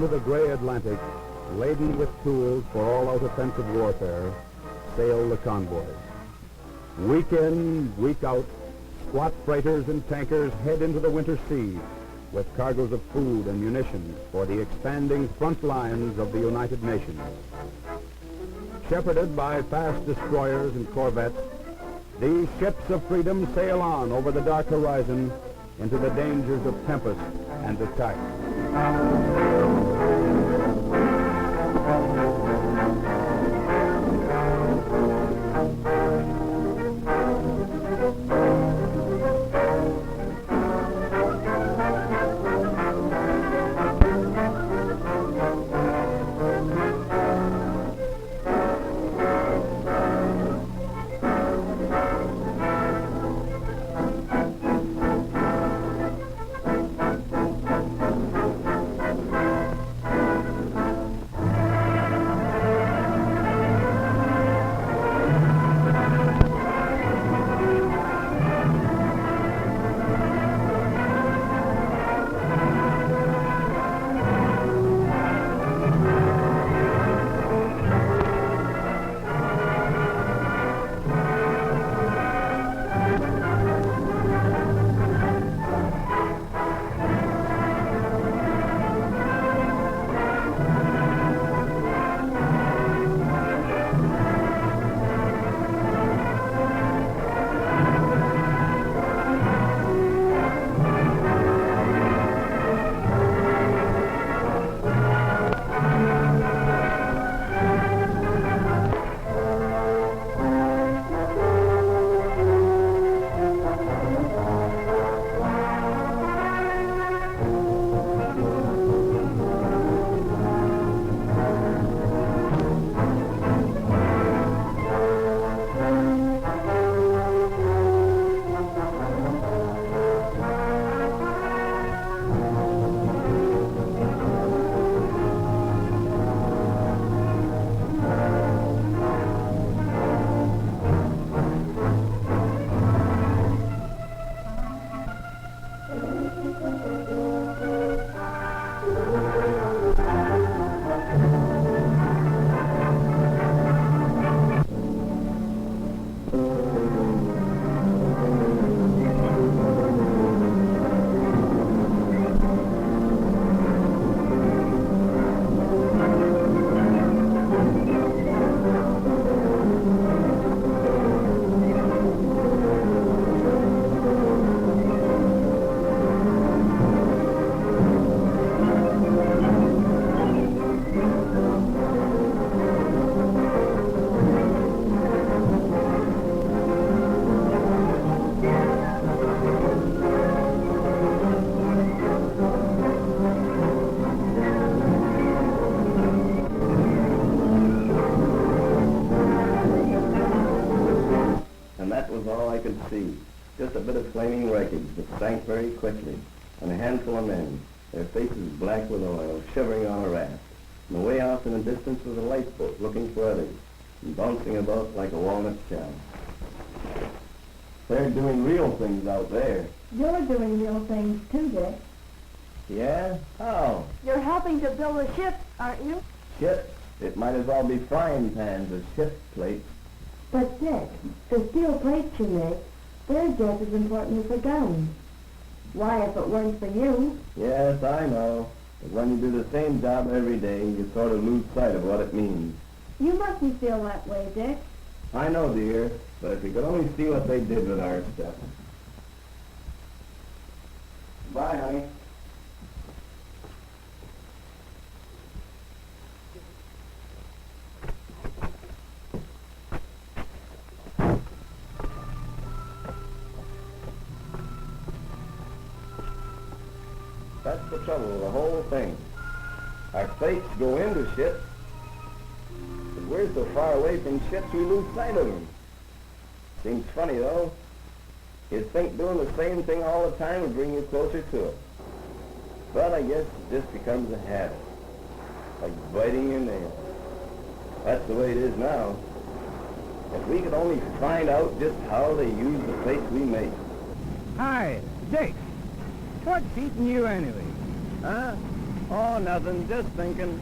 into the gray Atlantic, laden with tools for all-out offensive warfare, sail the convoys. Week in, week out, squat freighters and tankers head into the winter sea with cargoes of food and munitions for the expanding front lines of the United Nations. Shepherded by fast destroyers and corvettes, these ships of freedom sail on over the dark horizon into the dangers of tempest and attack. Just a bit of flaming wreckage that sank very quickly, and a handful of men, their faces black with oil, shivering on a raft. And away off in the distance was a lifeboat looking for others, and bouncing about like a walnut shell. They're doing real things out there. You're doing real things too, Dick. Yeah? How? You're helping to build a ship, aren't you? Ships? It might as well be frying pans as ship plates. But, Dick, the steel plates you make, they're just as important as the guns. Why, if it weren't for you... Yes, I know. But when you do the same job every day, you sort of lose sight of what it means. You mustn't feel that way, Dick. I know, dear, but if you could only see what they did with our stuff. Bye, honey. That's the trouble with the whole thing. Our plates go into ships, but we're so far away from ships we lose sight of them. Seems funny, though. You'd think doing the same thing all the time would bring you closer to it. But I guess it just becomes a habit, like biting your nail. That's the way it is now. If we could only find out just how they use the plates we make. Hi, Dick. What's eating you anyway? Huh? Oh, nothing, just thinking.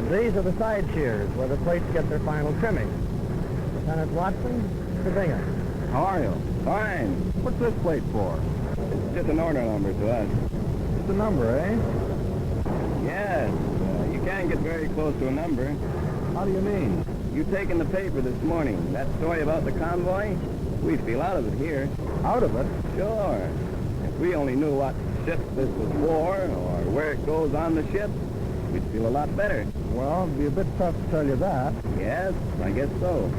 These are the side shears where the plates get their final trimming. Lieutenant Watson, Mr. Bingham. How are you? Fine. What's this plate for? It's just an order number to us. Just a number, eh? Yes. You can't get very close to a number. How do you mean? You take in the paper this morning that story about the convoy? We feel out of it here. Out of it? Sure. If we only knew what ship this was for or where it goes on the ship, we'd feel a lot better. Well, it'd be a bit tough to tell you that. Yes, I guess so.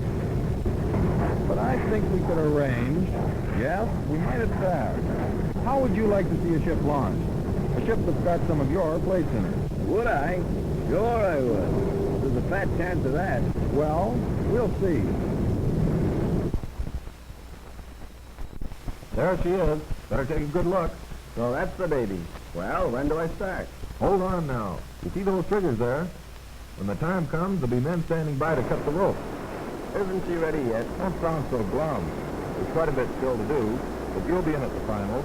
But I think we could arrange. Yes, we might at that. How would you like to see a ship launched? A ship that's got some of your plates in it. Would I? Sure I would. There's a fat chance of that. Well, we'll see. There she is. Better take a good look. So that's the baby. Well, when do I start? Hold on now. You see those triggers there? When the time comes, there'll be men standing by to cut the rope. Isn't she ready yet? Don't sound so glum. There's quite a bit still to do, but you'll be in at the finals.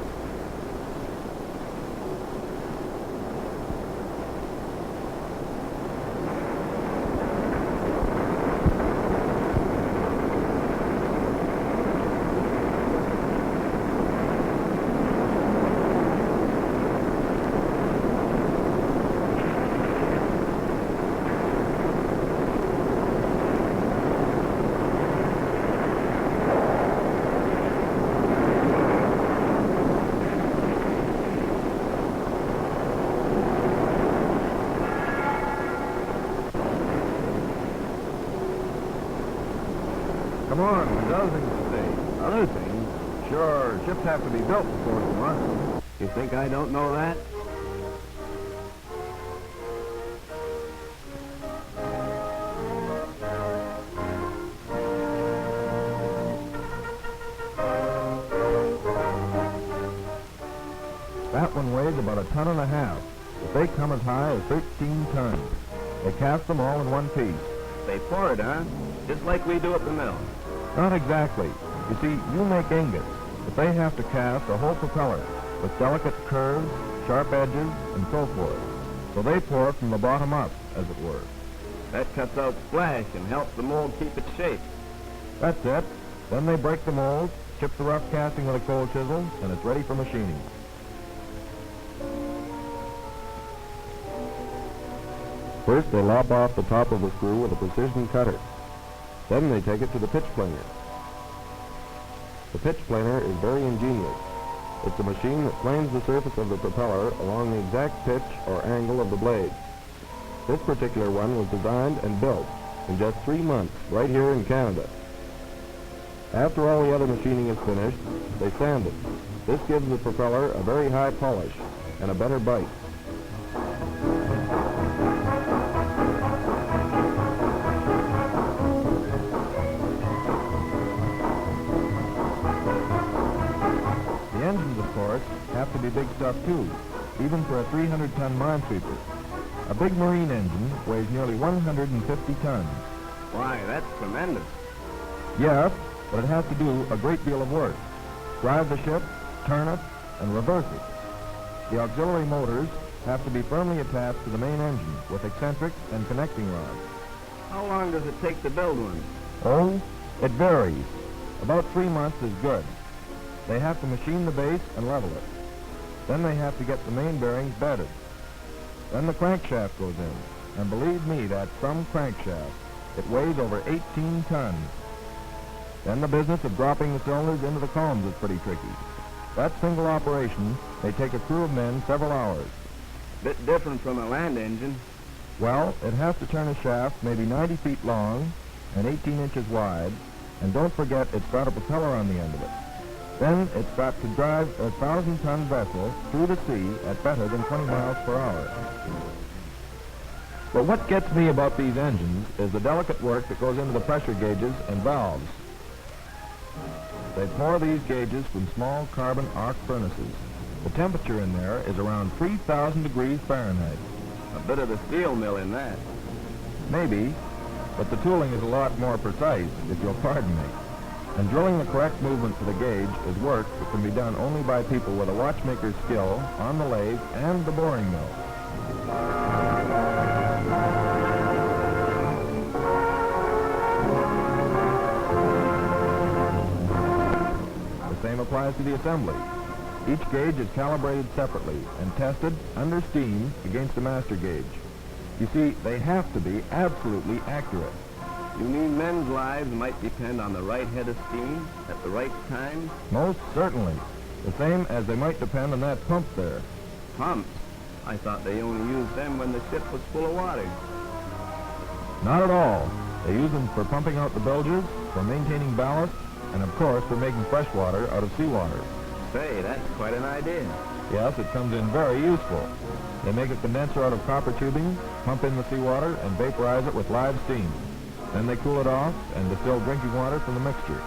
Come on, it does things today. Other things? Sure, ships have to be built before you launch them. You think I don't know that? That one weighs about 1.5 tons. But they come as high as 13 tons. They cast them all in one piece. They pour it, huh? Just like we do at the mill. Not exactly. You see, you make ingots, but they have to cast a whole propeller with delicate curves, sharp edges, and so forth. So they pour from the bottom up, as it were. That cuts out splash and helps the mold keep its shape. That's it. Then they break the mold, chip the rough casting with a cold chisel, and it's ready for machining. First, they lop off the top of the screw with a precision cutter. Then they take it to the pitch planer. The pitch planer is very ingenious. It's a machine that planes the surface of the propeller along the exact pitch or angle of the blade. This particular one was designed and built in just 3 months right here in Canada. After all the other machining is finished, they sand it. This gives the propeller a very high polish and a better bite. The engines, of course, have to be big stuff too, even for a 300-ton minesweeper. A big marine engine weighs nearly 150 tons. Why, that's tremendous. Yes, but it has to do a great deal of work. Drive the ship, turn it, and reverse it. The auxiliary motors have to be firmly attached to the main engine with eccentrics and connecting rods. How long does it take to build one? Oh, it varies. About 3 months is good. They have to machine the base and level it. Then they have to get the main bearings bedded. Then the crankshaft goes in. And believe me, that's some crankshaft. It weighs over 18 tons. Then the business of dropping the cylinders into the combs is pretty tricky. That single operation may take a crew of men several hours. Bit different from a land engine. Well, it has to turn a shaft maybe 90 feet long and 18 inches wide, and don't forget it's got a propeller on the end of it. Then it's got to drive a 1,000-ton vessel through the sea at better than 20 miles per hour. But what gets me about these engines is the delicate work that goes into the pressure gauges and valves. They pour these gauges from small carbon arc furnaces. The temperature in there is around 3,000 degrees Fahrenheit. A bit of the steel mill in that. Maybe, but the tooling is a lot more precise, if you'll pardon me. And drilling the correct movement for the gauge is work that can be done only by people with a watchmaker's skill on the lathe and the boring mill. The same applies to the assembly. Each gauge is calibrated separately and tested under steam against the master gauge. You see, they have to be absolutely accurate. You mean men's lives might depend on the right head of steam at the right time? Most certainly. The same as they might depend on that pump there. Pumps? I thought they only used them when the ship was full of water. Not at all. They use them for pumping out the bilges, for maintaining ballast, and of course for making fresh water out of seawater. Say, that's quite an idea. Yes, it comes in very useful. They make a condenser out of copper tubing, pump in the seawater, and vaporize it with live steam. Then they cool it off and distill drinking water from the mixture.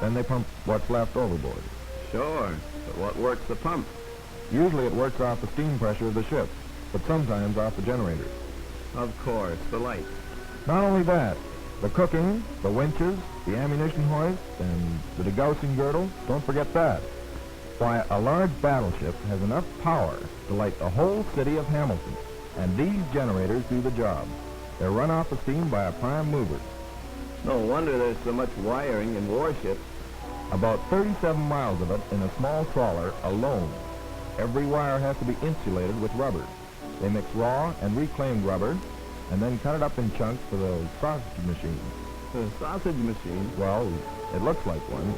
Then they pump what's left overboard. Sure, but what works the pump? Usually it works off the steam pressure of the ship, but sometimes off the generators. Of course, the lights. Not only that, the cooking, the winches, the ammunition hoist, and the degaussing girdle, don't forget that. Why, a large battleship has enough power to light the whole city of Hamilton, and these generators do the job. They're run off the steam by a prime mover. No wonder there's so much wiring in warships. About 37 miles of it in a small trawler alone. Every wire has to be insulated with rubber. They mix raw and reclaimed rubber, and then cut it up in chunks for the sausage machine. The sausage machine? Well, it looks like one.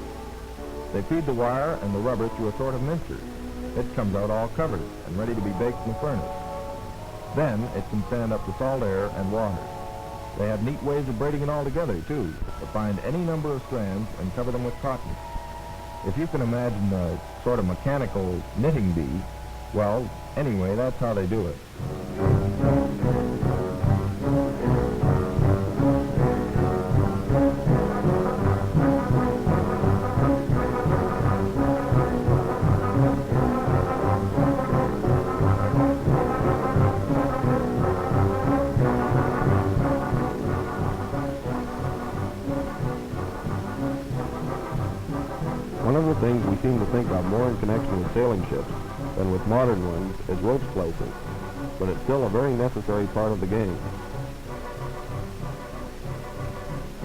They feed the wire and the rubber through a sort of mincer. It comes out all covered and ready to be baked in the furnace. Then it can stand up to salt air and water. They have neat ways of braiding it all together, too, to find any number of strands and cover them with cotton. If you can imagine a sort of mechanical knitting bee, well, anyway, that's how they do it. One of the things we seem to think of more in connection with sailing ships than with modern ones is rope splicing, but it's still a very necessary part of the game.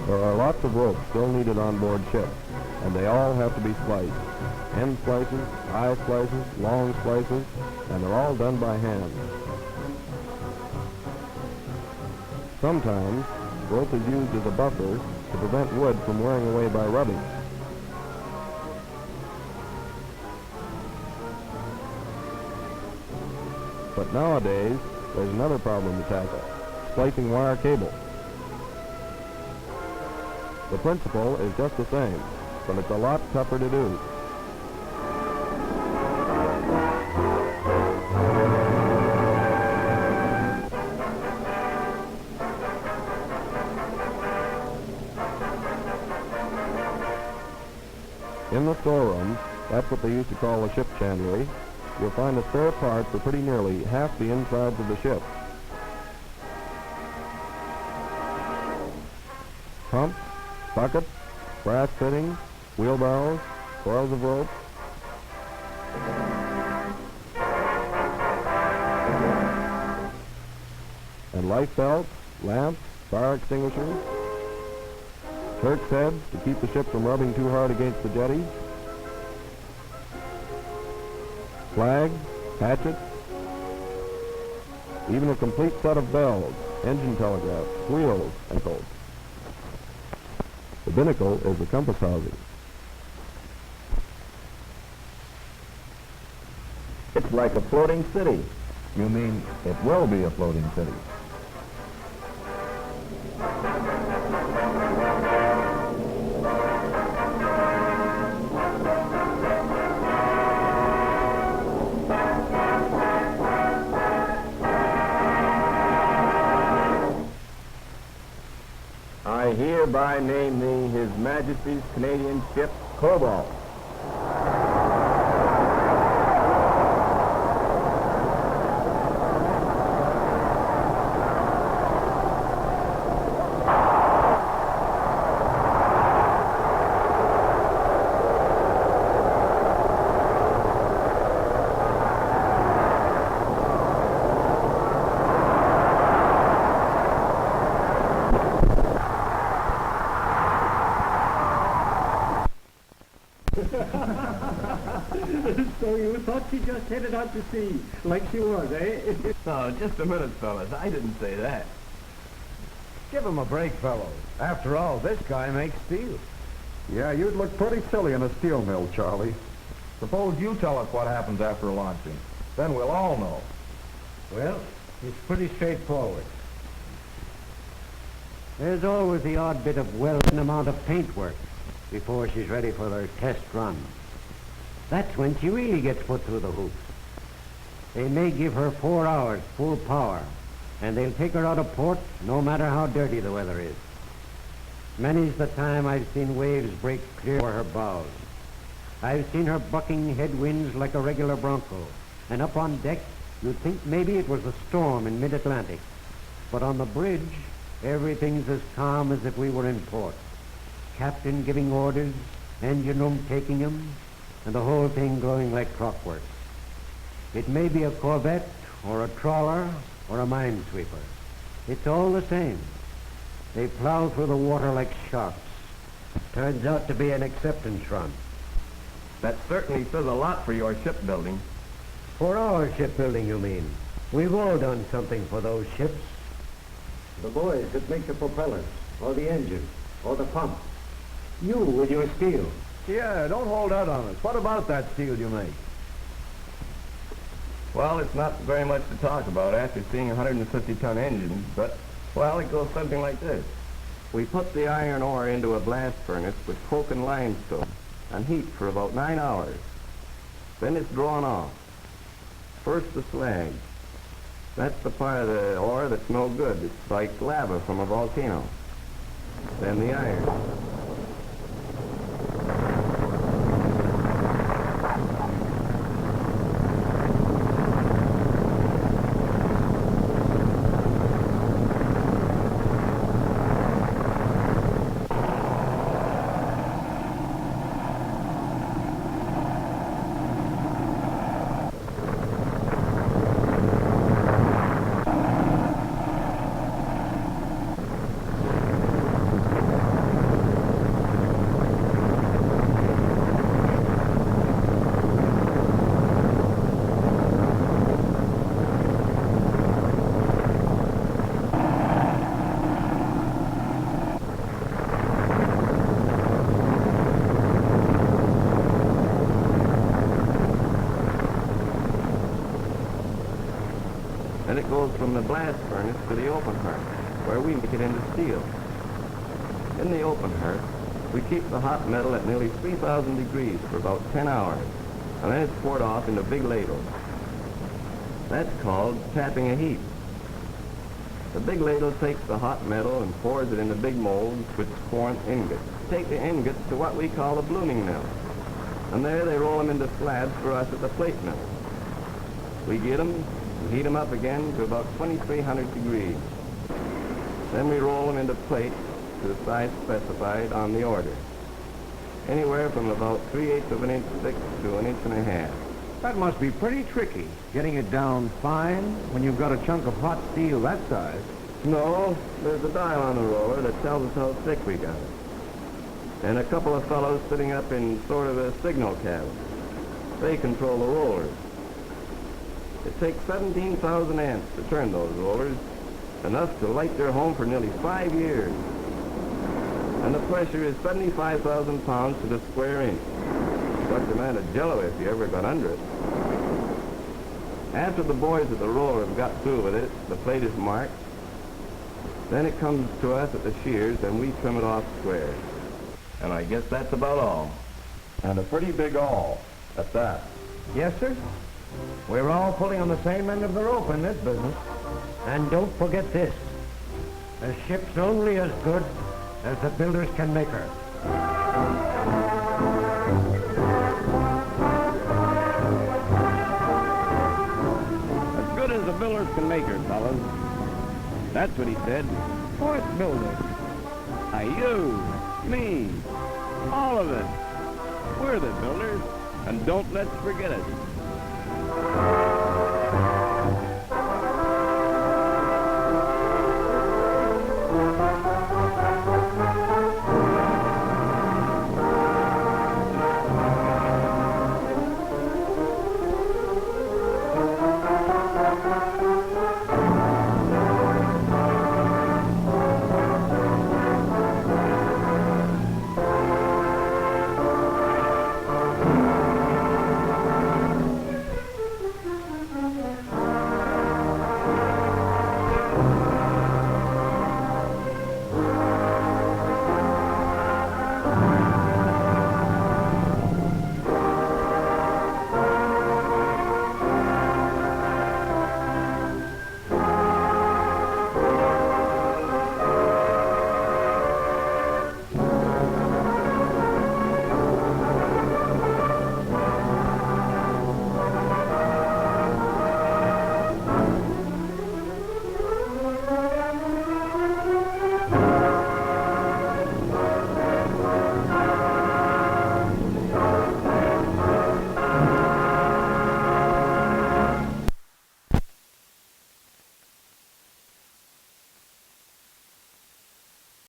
There are lots of ropes still needed on board ships, and they all have to be spliced. End splices, eye splices, long splices, and they're all done by hand. Sometimes, rope is used as a buffer to prevent wood from wearing away by rubbing. But nowadays, there's another problem to tackle, splicing wire cable. The principle is just the same, but it's a lot tougher to do. In the storeroom, that's what they used to call the ship chandlery, you'll find a spare part for pretty nearly half the insides of the ship. Pumps, buckets, brass fittings, wheelbarrows, coils of rope. And life belts, lamps, fire extinguishers, Turk's heads to keep the ship from rubbing too hard against the jetties, flags, hatchets, even a complete set of bells, engine telegraphs, wheels, and so. The binnacle is the compass housing. It's like a floating city. You mean it will be a floating city? I hereby name thee His Majesty's Canadian ship, Cobalt. So you thought she just headed out to sea, like she was, eh? Oh, just a minute, fellas. I didn't say that. Give him a break, fellows. After all, this guy makes steel. Yeah, you'd look pretty silly in a steel mill, Charlie. Suppose you tell us what happens after launching. Then we'll all know. Well, it's pretty straightforward. There's always the odd bit of welding amount of paintwork before she's ready for her test run. That's when she really gets put through the hoops. They may give her 4 hours full power, and they'll take her out of port no matter how dirty the weather is. Many's the time I've seen waves break clear over her bows. I've seen her bucking headwinds like a regular bronco, and up on deck you'd think maybe it was a storm in mid-Atlantic. But on the bridge, everything's as calm as if we were in port. Captain giving orders, engine room taking 'em, and the whole thing going like clockwork. It may be a corvette, or a trawler, or a minesweeper. It's all the same. They plow through the water like sharks. Turns out to be an acceptance run. That certainly says a lot for your shipbuilding. For our shipbuilding, you mean? We've all done something for those ships. The boys that make the propellers, or the engine, or the pump. You with your steel. Yeah, don't hold out on us. What about that steel you make? Well, it's not very much to talk about after seeing 150-ton engines, but, well, it goes something like this. We put the iron ore into a blast furnace with coke and limestone and heat for about 9 hours. Then it's drawn off. First the slag. That's the part of the ore that's no good. It's like lava from a volcano. Then the iron. Then it goes from the blast furnace to the open hearth, where we make it into steel. In the open hearth, we keep the hot metal at nearly 3,000 degrees for about 10 hours, and then it's poured off into big ladles. That's called tapping a heap. The big ladle takes the hot metal and pours it into big molds which form ingots. Take the ingots to what we call a blooming mill, and there they roll them into slabs for us at the plate mill. We get them and heat them up again to about 2,300 degrees. Then we roll them into plates to the size specified on the order, anywhere from about 3/8 of an inch thick to 1.5 inches. That must be pretty tricky, getting it down fine when you've got a chunk of hot steel that size. No, there's a dial on the roller that tells us how thick we got it. And a couple of fellows sitting up in sort of a signal cabin. They control the rollers. It takes 17,000 amps to turn those rollers, enough to light their home for nearly 5 years. And the pressure is 75,000 pounds to the square inch. Such a man of jello if you ever got under it. After the boys at the roller have got through with it, the plate is marked. Then it comes to us at the shears and we trim it off square. And I guess that's about all. And a pretty big all at that. Yes, sir. We're all pulling on the same end of the rope in this business. And don't forget this. A ship's only as good as the builders can make her. us can make her, fellas. That's what he said. Fourth builder. You, me, all of us. We're the builders, and don't let's forget it.